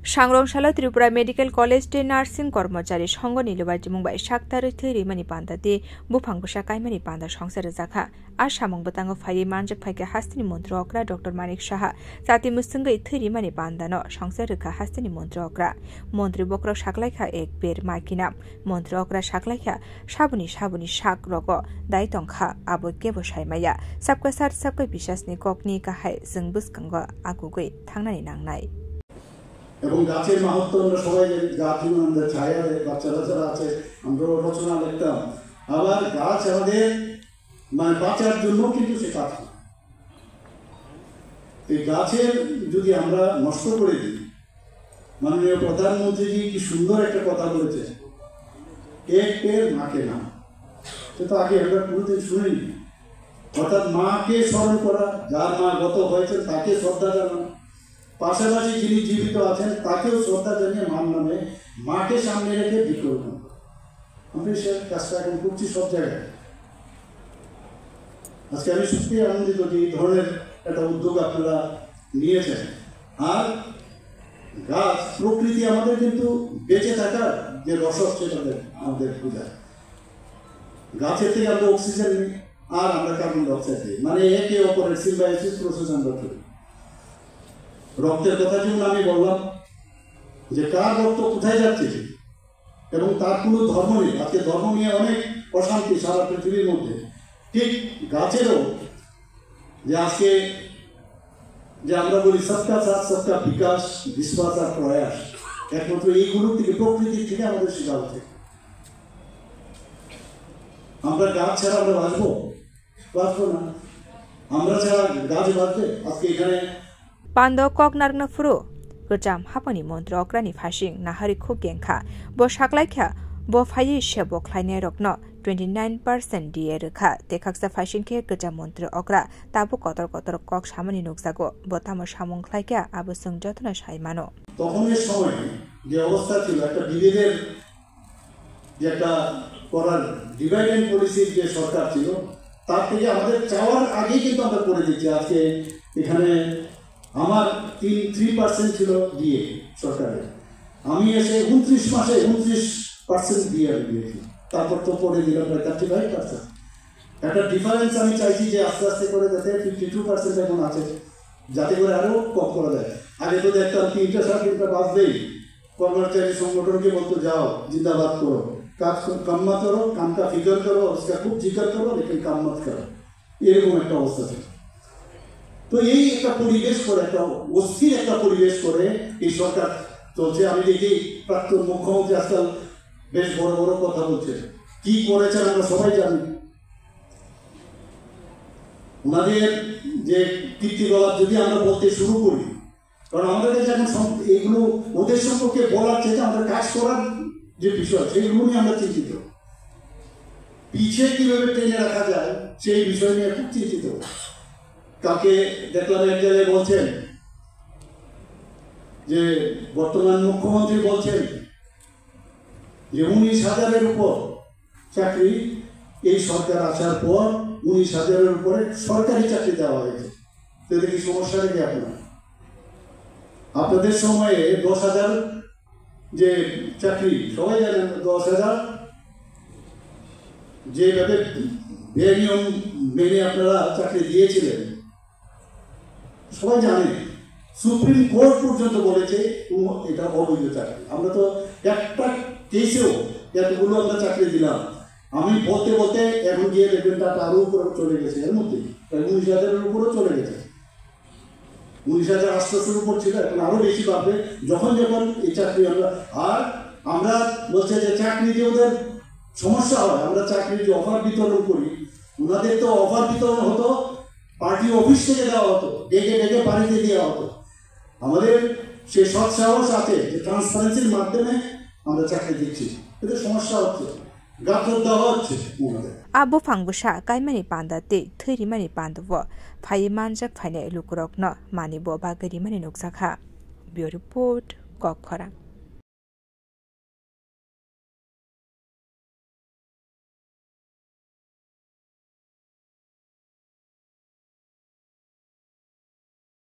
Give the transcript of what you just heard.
सांग्रंशाला Tripura medical college टे nursing कर्मचारी संघ निलुबाजी मुंबाई साक्तार थैरिमानि पान्दाते बुफांगुसा काइमानि पान्दा संसार जाखा आ सामंग बतांग फाइ मानजक फाइके हास्तिनि मन्त्र अक्रा डॉक्टर मानिक साहा जाति मुसुंगै थैरिमानि पान्दानो संसार रखा हास्तिनि मन्त्र अक्रा मन्त्री बक्र साकलाइखा एक बेर मार्किना मन्त्र अक्रा साकलाइखा साबुनि साक रग दाइतंखा आबो केबो साइमाया सबका साथ सबका बिसासनि ककनि गाहाय जों बुसकांग आगुगै थांनानै नांनाय এবং গাছের মাহাত্ম্য আমরা সবাই জানি। গাছ আমাদের ছায়া দেয়, বাচ্চারা যারা আছে আমরা রচনা লিখতাম। আবার গাছ আমাদের বাঁচার জন্য কিন্তু সে কাজ করে। এই গাছের যদি আমরা নষ্ট করে দিই, মাননীয় প্রধানমন্ত্রীজি কি সুন্দর একটা কথা বলেছে, এক পেড় মাকে না, সেটা আগে আমরা কোনোদিন শুনিনি। অর্থাৎ মাকে স্মরণ করা, যার মা গত হয়েছে তাকে শ্রদ্ধা জানানো, পাশাপাশি যিনি জীবিত আছেন তাকেও শ্রদ্ধা জানিয়ে মার নামে মাকে সামনে রেখে বৃক্ষরোপণ। আমি সে কাজটা এখন করছি সব জায়গায়। আজকে আমি সত্যি আনন্দিত যে এই ধরনের একটা উদ্যোগ আপনারা নিয়েছেন। আর গাছ প্রকৃতি আমাদের কিন্তু বেঁচে থাকার যে রসদ সেটা আমাদের বোঝায়। গাছের থেকে আমরা অক্সিজেন নিই আর আমরা কার্বন ডাইঅক্সাইড দিই, মানে একে অপরের সিম্বায়োসিস প্রসেস আমরা করি। রক্তের কথা যেমন আমি বললাম যে কার রক্ত কোথায় যাচ্ছে এবং তার কোনো ধর্ম নেই। আজকে ধর্ম নিয়ে অনেক অশান্তি সারা পৃথিবীর মধ্যে। ঠিক গাছেরও যে আজকে যে আমরা বলি সবকা সাথ সবকা বিকাশ, বিশ্বাস আর প্রয়াস, একমাত্র এইগুলোর থেকে প্রকৃতির থেকে আমাদের শেখা হচ্ছে। আমরা গাছ ছাড়া আমরা বাঁচবো না। আমরা ছাড়া গাছ বাঁচবে? আজকে এখানে पान्द कक नारना फुरो गजाम हापनि मन्त्र अक्रानि फासिं नाहारि खु गेंखा बो साकलाइखा बो फाइ सेबो ख्लाइने रक्न 29% दिए रखा तेखाक्सा फासिंखे गजाम मन्त्र अक्रा ताबो कतर कतर कक सामनि नुकसागो बोताम सामं ख्लाइखा आबो जों जतन साइमानो তখনের সময় যে অবস্থা ছিল, একটা বিভেদের যে একটা করার ডিভাইড এন্ড পলিসির যে সরকার ছিল, তার থেকে আমাদের চাওয়ার আগেই কিন্তু আমরা করে দিচ্ছি। আজকে এখানে আমার 3% ছিল দিয়ে সরকারের, আমি এসে 29 মাসে 29% দিয়ে দিয়েছি। তারপর তো পরে দিলাম প্রায় 35%। একটা ডিফারেন্স আমি চাইছি যে আস্তে আস্তে করে যাতে 52% এখন আছে, যাতে করে আরও কম করা যায়। আগে তো দেখতাম 3টা 3টা বাজলেই কর্মচারী সংগঠনকে বলতো যাও জিন্দাবাদ করো, কাজ কাম মত করো, কাম কা ফিগার করো, उसका খুব জিকার করো, লেকিন কাম মত করো, এরকম একটা অবস্থা ছিল। তো এই একটা পরিবেশ করে, একটা অস্থির একটা পরিবেশ করে এই সরকার চলছে। আমি দেখি প্রাক্তন মুখ্যমন্ত্রী আজকাল বেশ বড় বড় কথা বলছে, কি করেছেন আমরা সবাই জানি। ওনাদের যে কীর্তিকলাপ যদি আমরা বলতে শুরু করি, কারণ আমাদের কাছে এখন এগুলো ওদের সম্পর্কে বলার চেয়ে আমাদের কাজ করার যে বিষয় সেইগুলো নিয়ে আমরা চিন্তিত। পিছিয়ে কিভাবে টেনে রাখা যায় সেই বিষয় নিয়ে খুব চিন্তিত। কাকে দেখলাম এক জায়গায় বলছেন যে বর্তমান মুখ্যমন্ত্রী বলছেন যে 19,000-এর উপর চাকরি এই সরকার আসার পর 19,000-এর উপরে সরকারি চাকরি দেওয়া হয়েছে। তাতে কি সমস্যা নাকি আপনাদের সময়ে 10,000 যে চাকরি সবাই জানেন, 10,000 যেভাবে বেনিয়ম মেনে আপনারা চাকরি দিয়েছিলেন সবাই জানে। সুপ্রিম কোর্ট পর্যন্ত বলেছে এটা অবৈধ চাকরি। আমরা তো একটা কেসেও এতগুলো আমরা চাকরি দিলাম। আমি বলতে বলতে এখন গিয়ে দেখবেন তাটা আরও উপরে চলে গেছে, এর মধ্যে 19,000-এর উপরেও চলে গেছে। 19,800-এর উপর ছিল, এখন আরও বেশি পাবে যখন এই চাকরি আমরা বলছে যে চাকরি যে ওদের সমস্যা হয়। আমরা চাকরির যে অফার বিতরণ করি, ওনাদের তো অফার বিতরণ হতো পার্টি অফিস থেকে দেওয়া হতো, ডেকে বাড়িতে দেওয়া হতো। আমাদের সে সৎসাহস আছে যে ট্রান্সপারেন্সির মাধ্যমে আমরা চাকরি দিচ্ছি, এতে সমস্যা হচ্ছে, গাফলত দেওয়া হচ্ছে। আবো ফাংবুসা কাইমানি পান্দাতে থৈরিমানি পান্দব ফাই মানজাক ফাইনে লুকুরক ন মানিব বাগরিমানি নুকসাখা। Bureau report ককখরা।